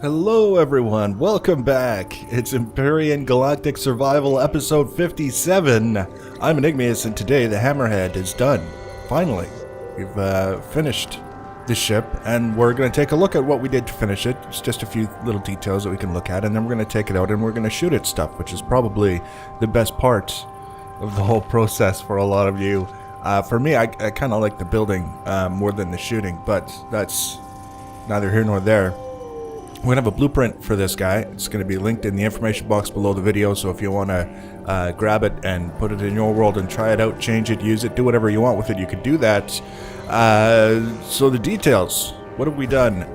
Hello everyone, welcome back. It's Empyrion Galactic Survival episode 57. I'm Enigmius and today the Hammerhead is done. Finally, we've finished the ship and we're going to take a look at what we did to finish it. It's just a few little details that we can look at and then we're going to take it out and we're going to shoot at stuff, which is probably the best part of the whole process for a lot of you. For me, I kind of like the building more than the shooting, but that's neither here nor there. We're going to have a blueprint for this guy. It's going to be linked in the information box below the video, so if you want to grab it and put it in your world and try it out, change it, use it, do whatever you want with it, you could do that. So the details. What have we done?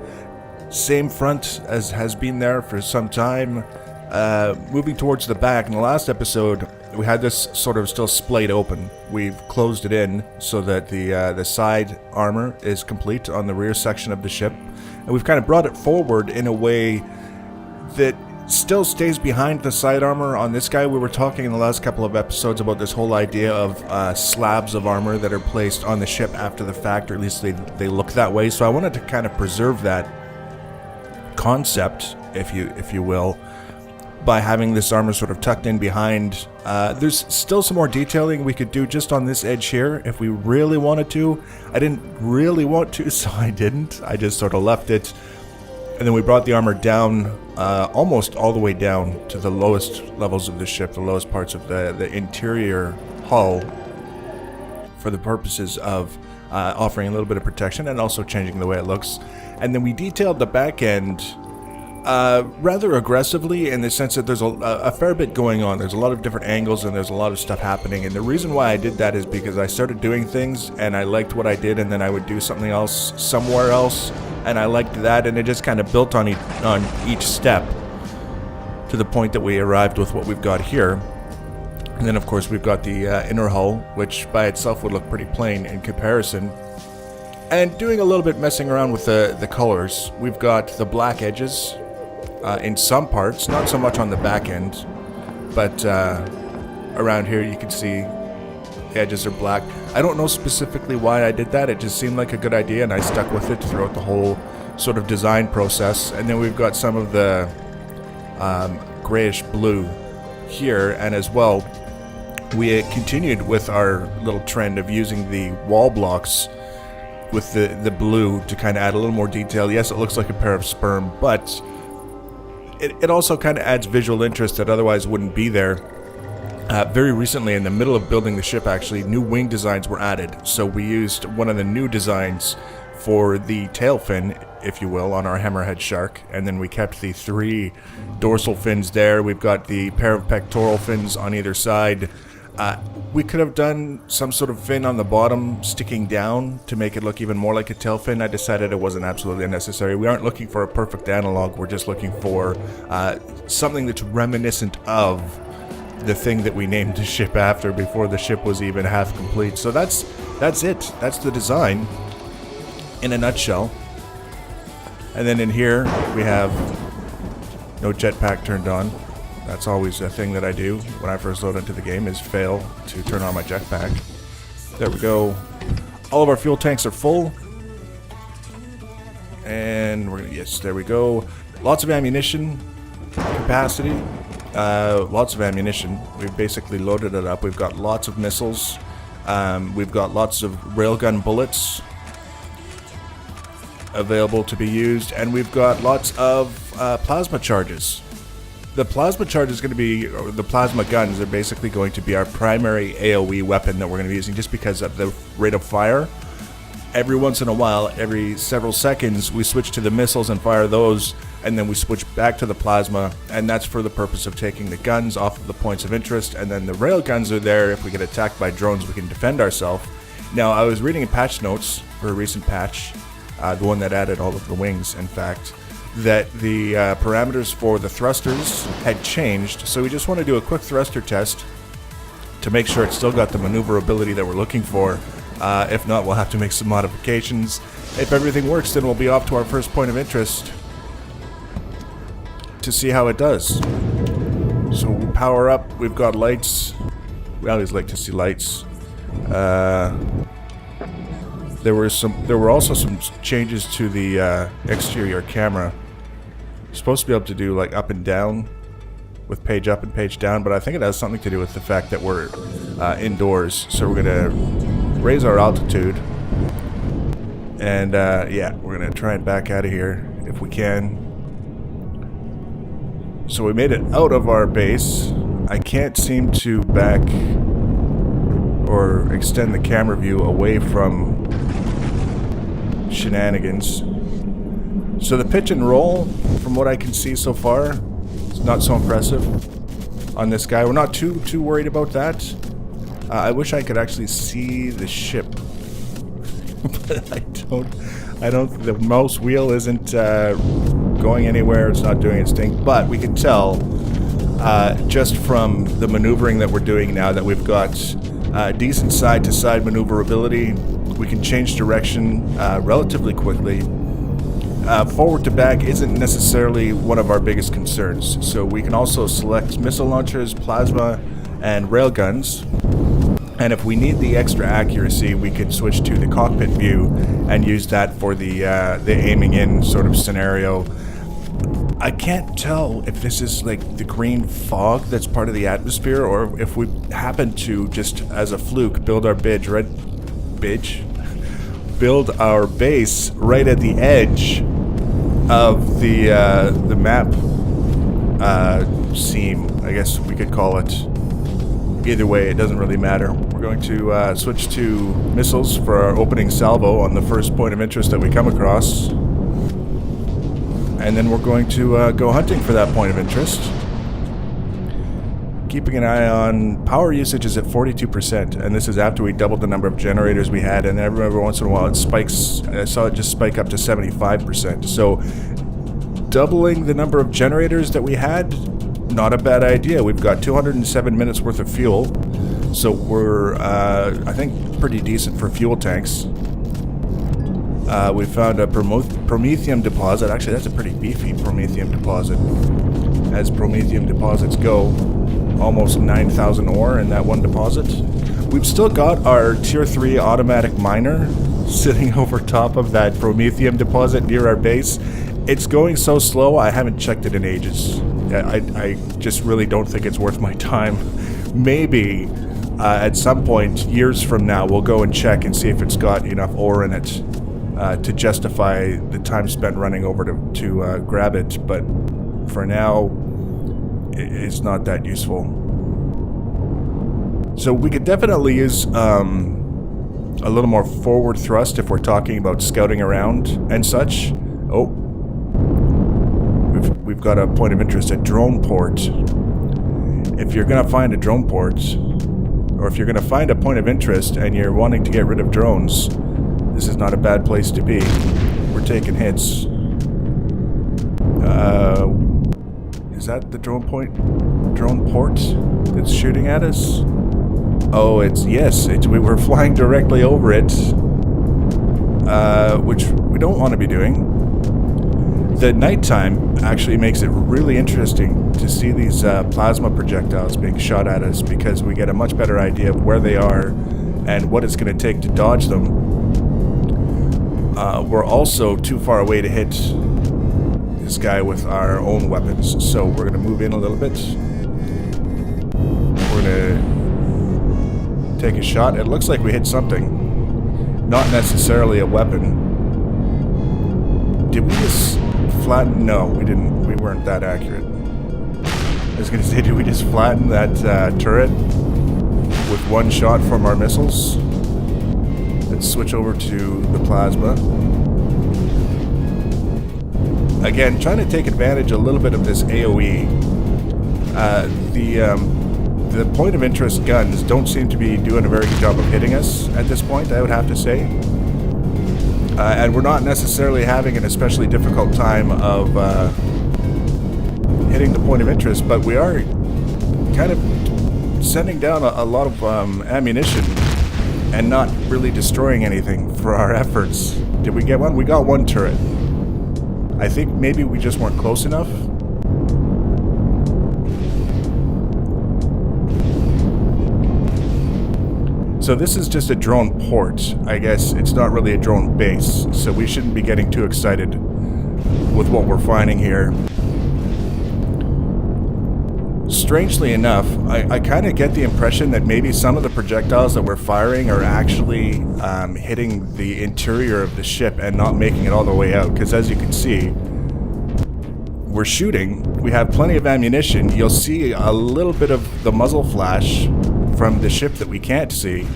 Same front as has been there for some time. Moving towards the back. In the last episode, we had this sort of still splayed open. We've closed it in so that the side armor is complete on the rear section of the ship. And we've kind of brought it forward in a way that still stays behind the side armor on this guy. We were talking in the last couple of episodes about this whole idea of slabs of armor that are placed on the ship after the fact, or at least they look that way. So I wanted to kind of preserve that concept, if you will, by having this armor sort of tucked in behind. There's still some more detailing we could do just on this edge here if we really wanted to. I didn't really want to, so I didn't. I just sort of left it. And then we brought the armor down, almost all the way down to the lowest levels of the ship, the lowest parts of the interior hull, for the purposes of offering a little bit of protection and also changing the way it looks. And then we detailed the back end rather aggressively, in the sense that there's a fair bit going on. There's a lot of different angles and there's a lot of stuff happening, and the reason why I did that is because I started doing things and I liked what I did, and then I would do something else somewhere else and I liked that, and it just kind of built on each step to the point that we arrived with what we've got here. And then of course we've got the inner hull, which by itself would look pretty plain in comparison. And doing a little bit messing around with the colors. We've got the black edges in some parts, not so much on the back end, but around here you can see the edges are black. I don't know specifically why I did that. It just seemed like a good idea and I stuck with it throughout the whole sort of design process. And then we've got some of the grayish blue here, and as well we continued with our little trend of using the wall blocks with the blue to kind of add a little more detail. Yes, it looks like a pair of sperm, but it also kind of adds visual interest that otherwise wouldn't be there. Very recently, in the middle of building the ship, actually, new wing designs were added. So we used one of the new designs for the tail fin, if you will, on our Hammerhead shark, and then we kept the 3 dorsal fins there. We've got the pair of pectoral fins on either side. We could have done some sort of fin on the bottom sticking down to make it look even more like a tail fin. I decided it wasn't absolutely necessary. We aren't looking for a perfect analog. We're just looking for something that's reminiscent of the thing that we named the ship after before the ship was even half complete. So that's it. That's the design in a nutshell. And then in here we have no jetpack turned on. That's always a thing that I do when I first load into the game, is fail to turn on my jetpack. There we go. All of our fuel tanks are full. And we're gonna, yes, there we go. Lots of ammunition capacity. Lots of ammunition. We've basically loaded it up. We've got lots of missiles. We've got lots of railgun bullets available to be used. And we've got lots of plasma charges. The plasma charge is going to be, or the plasma guns are basically going to be our primary AoE weapon that we're going to be using, just because of the rate of fire. Every once in a while, every several seconds, we switch to the missiles and fire those, and then we switch back to the plasma, and that's for the purpose of taking the guns off of the points of interest. And then the rail guns are there. If we get attacked by drones, we can defend ourselves. Now, I was reading in patch notes for a recent patch, the one that added all of the wings, in fact, that the parameters for the thrusters had changed, so we just want to do a quick thruster test to make sure it's still got the maneuverability that we're looking for. If not, we'll have to make some modifications. If everything works, then we'll be off to our first point of interest to see how it does. So we'll power up, we've got lights. We always like to see lights. There were also some changes to the exterior camera. supposed to be able to do like up and down with page up and page down, but I think it has something to do with the fact that we're indoors. So we're gonna raise our altitude, and yeah, we're gonna try and back out of here if we can. So we made it out of our base. I can't seem to back or extend the camera view away from shenanigans. So the pitch and roll, from what I can see so far, is not so impressive on this guy. We're not too worried about that. I wish I could actually see the ship, but I don't. The mouse wheel isn't going anywhere. It's not doing its thing. But we can tell just from the maneuvering that we're doing now that we've got decent side-to-side maneuverability. We can change direction relatively quickly. Forward to back isn't necessarily one of our biggest concerns. So we can also select missile launchers, plasma, and railguns. And if we need the extra accuracy, we could switch to the cockpit view and use that for the aiming in sort of scenario. I can't tell if this is like the green fog that's part of the atmosphere, or if we happen to just as a fluke build our base right at the edge of the map seam, I guess we could call it. Either way, it doesn't really matter. We're going to switch to missiles for our opening salvo on the first point of interest that we come across. And then we're going to go hunting for that point of interest. Keeping an eye on power usage is at 42%, and this is after we doubled the number of generators we had, and every once in a while it spikes. I saw it just spike up to 75%. So doubling the number of generators that we had, not a bad idea. We've got 207 minutes worth of fuel, so we're I think pretty decent for fuel tanks. We found a promethium deposit. Actually, that's a pretty beefy promethium deposit, as promethium deposits go. Almost 9,000 ore in that one deposit. We've still got our tier 3 automatic miner sitting over top of that promethium deposit near our base. It's going so slow, I haven't checked it in ages. I just really don't think it's worth my time. Maybe at some point, years from now, we'll go and check and see if it's got enough ore in it to justify the time spent running over to grab it. But for now, it's not that useful. So we could definitely use a little more forward thrust if we're talking about scouting around and such. Oh, we've got a point of interest at drone port. If you're gonna find a drone port, or if you're gonna find a point of interest and you're wanting to get rid of drones, this is not a bad place to be. We're taking hits. Is that the drone port that's shooting at us? Oh, we were flying directly over it, which we don't want to be doing. The nighttime actually makes it really interesting to see these plasma projectiles being shot at us, because we get a much better idea of where they are and what it's going to take to dodge them. We're also too far away to hit this guy with our own weapons, so we're going to move in a little bit. We're going to take a shot. It looks like we hit something, not necessarily a weapon. Did we just flatten? No, we didn't. We weren't that accurate. I was going to say, did we just flatten that turret with one shot from our missiles? Let's switch over to the plasma. Again, trying to take advantage a little bit of this AoE. The point of interest guns don't seem to be doing a very good job of hitting us at this point, I would have to say. And we're not necessarily having an especially difficult time of hitting the point of interest, but we are kind of sending down a lot of ammunition and not really destroying anything for our efforts. Did we get one? We got one turret. I think maybe we just weren't close enough. So this is just a drone port. I guess it's not really a drone base, so we shouldn't be getting too excited with what we're finding here. strangely enough, I kind of get the impression that maybe some of the projectiles that we're firing are actually hitting the interior of the ship and not making it all the way out. Because as you can see, we're shooting, we have plenty of ammunition. You'll see a little bit of the muzzle flash from the ship that we can't see,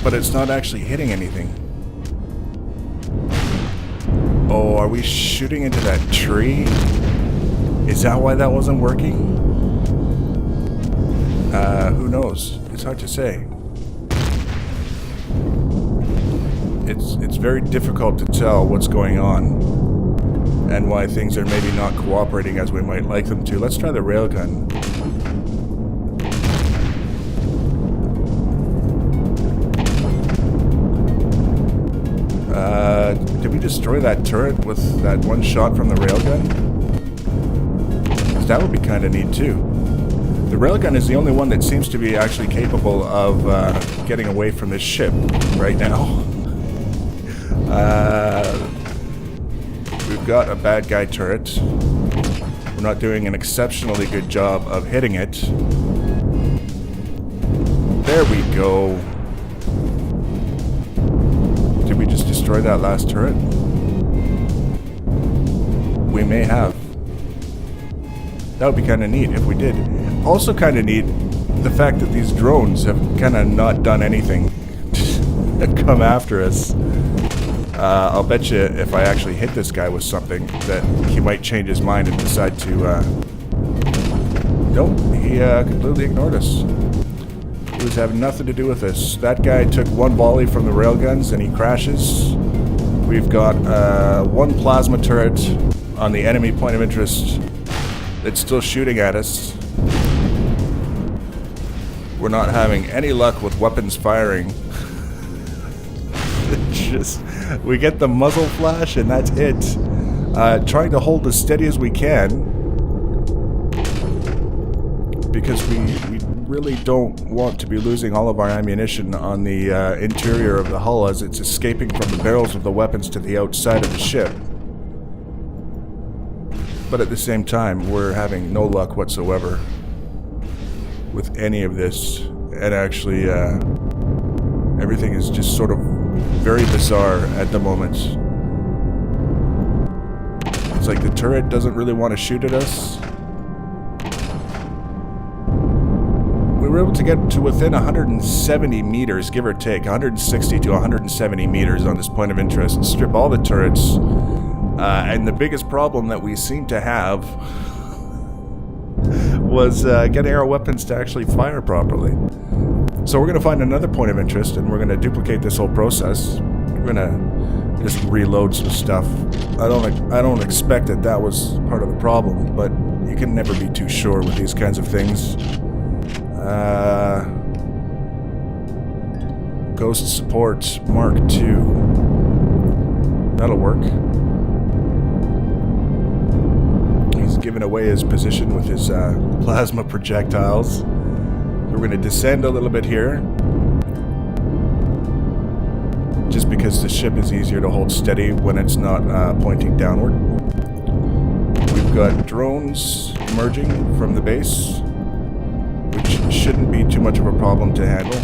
but it's not actually hitting anything. Oh, are we shooting into that tree? Is that why that wasn't working? Who knows? It's hard to say. It's very difficult to tell what's going on and why things are maybe not cooperating as we might like them to. Let's try the railgun. Did we destroy that turret with that one shot from the railgun? That would be kind of neat too. The railgun is the only one that seems to be actually capable of getting away from this ship right now. We've got a bad guy turret. We're not doing an exceptionally good job of hitting it. There we go. Did we just destroy that last turret? We may have. That would be kind of neat if we did. Also kind of neat, the fact that these drones have kind of not done anything to come after us. I'll bet you if I actually hit this guy with something that he might change his mind and decide to... Nope, he completely ignored us. He was having nothing to do with this. That guy took one volley from the railguns and he crashes. We've got one plasma turret on the enemy point of interest that's still shooting at us. We're not having any luck with weapons firing. We get the muzzle flash and that's it. Trying to hold as steady as we can, because we really don't want to be losing all of our ammunition on the interior of the hull as it's escaping from the barrels of the weapons to the outside of the ship. But at the same time, we're having no luck whatsoever with any of this, and actually everything is just sort of very bizarre at the moment. It's like the turret doesn't really want to shoot at us. We were able to get to within 170 meters, give or take, 160 to 170 meters on this point of interest, strip all the turrets. And the biggest problem that we seem to have was getting our weapons to actually fire properly. So we're going to find another point of interest and we're going to duplicate this whole process. We're going to just reload some stuff. I don't expect that was part of the problem, but you can never be too sure with these kinds of things. Ghost Support Mark II. That'll work. He's given away his position with his plasma projectiles. So we're going to descend a little bit here, just because the ship is easier to hold steady when it's not pointing downward. We've got drones emerging from the base, which shouldn't be too much of a problem to handle.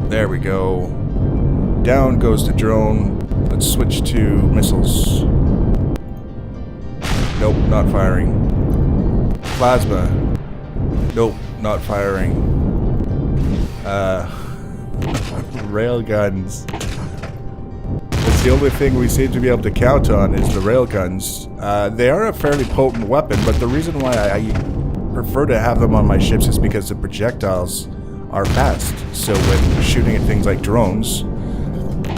There we go. Down goes the drone. Let's switch to missiles. Nope, not firing. Plasma. Nope, not firing. Railguns. It's the only thing we seem to be able to count on is the railguns. They are a fairly potent weapon, but the reason why I prefer to have them on my ships is because the projectiles are fast. So when shooting at things like drones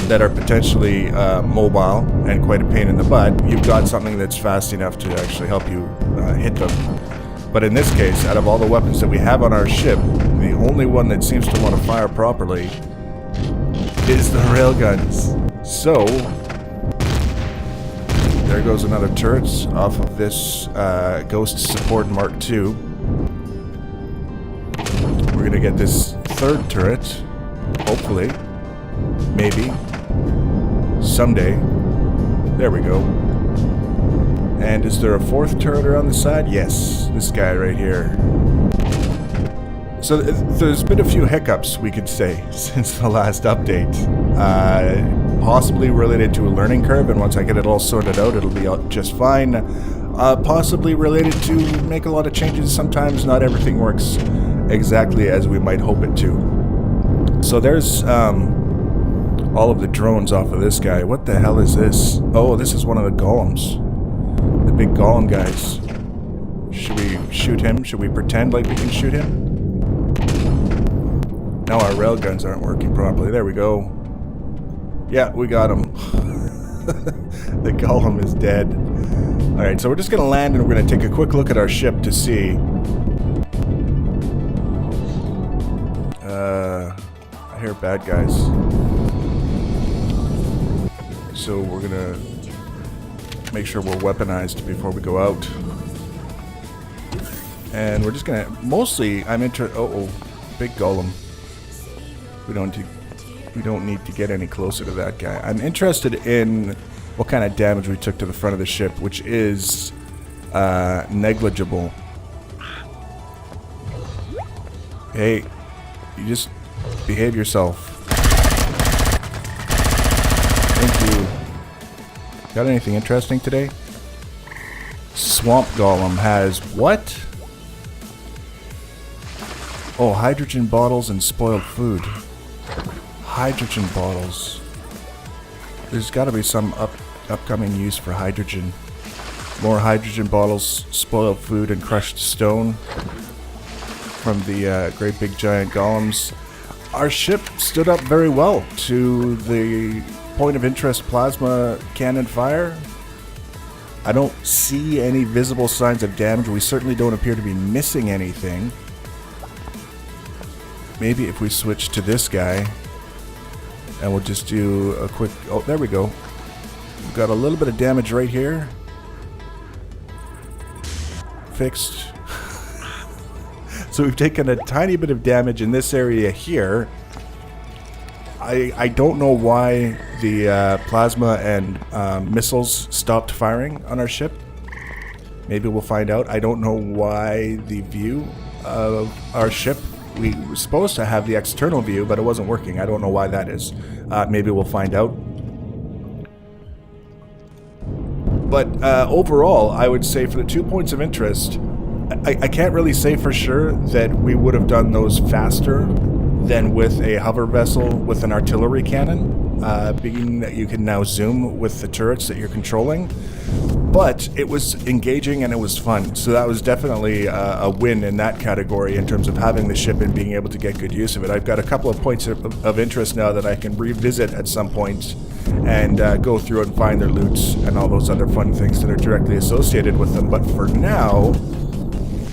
that are potentially mobile and quite a pain in the butt, you've got something that's fast enough to actually help you hit them. But in this case, out of all the weapons that we have on our ship, the only one that seems to want to fire properly is the railguns. So, there goes another turret off of this Ghost Support Mark II. We're going to get this third turret, hopefully, maybe, someday. There we go. And is there a fourth turret around the side? Yes, this guy right here. So there's been a few hiccups, we could say, since the last update. Possibly related to a learning curve, and once I get it all sorted out, it'll be just fine. Possibly related to make a lot of changes. Sometimes not everything works exactly as we might hope it to. So there's all of the drones off of this guy. What the hell is this? Oh, this is one of the golems. The big golem guys. Should we shoot him? Should we pretend like we can shoot him? No, our railguns aren't working properly. There we go. Yeah, we got him. The golem is dead. Alright, so we're just going to land and we're going to take a quick look at our ship to see. I hear bad guys. So we're going to make sure we're weaponized before we go out. And we're just going to... Mostly, I'm interested... Oh, big golem. We don't need to get any closer to that guy. I'm interested in what kind of damage we took to the front of the ship, which is negligible. Hey, you just behave yourself. Thank you. Got anything interesting today? Swamp Golem has what? Oh, hydrogen bottles and spoiled food. Hydrogen bottles. There's got to be some upcoming use for hydrogen. More hydrogen bottles, spoiled food, and crushed stone from the great big giant golems. Our ship stood up very well to the point of interest plasma cannon fire. I don't see any visible signs of damage. We certainly don't appear to be missing anything. Maybe if we switch to this guy, and we'll just do a quick... Oh, there we go. We've got a little bit of damage right here. Fixed. So we've taken a tiny bit of damage in this area here. I don't know why the plasma and missiles stopped firing on our ship. Maybe we'll find out. I don't know why the view of our ship... We were supposed to have the external view, but it wasn't working. I don't know why that is. Maybe we'll find out. But overall, I would say for the 2 points of interest, I can't really say for sure that we would have done those faster than with a hover vessel with an artillery cannon, being that you can now zoom with the turrets that you're controlling. But it was engaging and it was fun, so that was definitely a win in that category in terms of having the ship and being able to get good use of it. I've got a couple of points of interest now that I can revisit at some point and go through and find their loots and all those other fun things that are directly associated with them. But for now,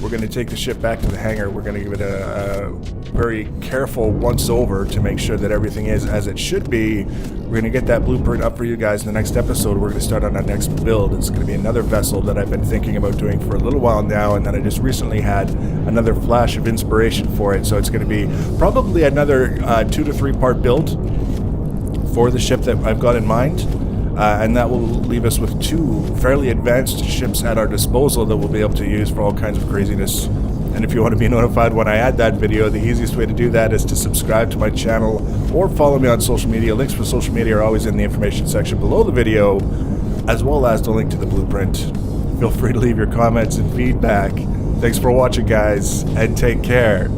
we're going to take the ship back to the hangar. We're going to give it a very careful once over to make sure that everything is as it should be. We're going to get that blueprint up for you guys in the next episode. We're going to start on our next build. It's going to be another vessel that I've been thinking about doing for a little while now, and then I just recently had another flash of inspiration for it. So it's going to be probably another 2 to 3 part build for the ship that I've got in mind. And that will leave us with 2 fairly advanced ships at our disposal that we'll be able to use for all kinds of craziness. And if you want to be notified when I add that video, the easiest way to do that is to subscribe to my channel or follow me on social media. Links for social media are always in the information section below the video, as well as the link to the blueprint. Feel free to leave your comments and feedback. Thanks for watching, guys, and take care.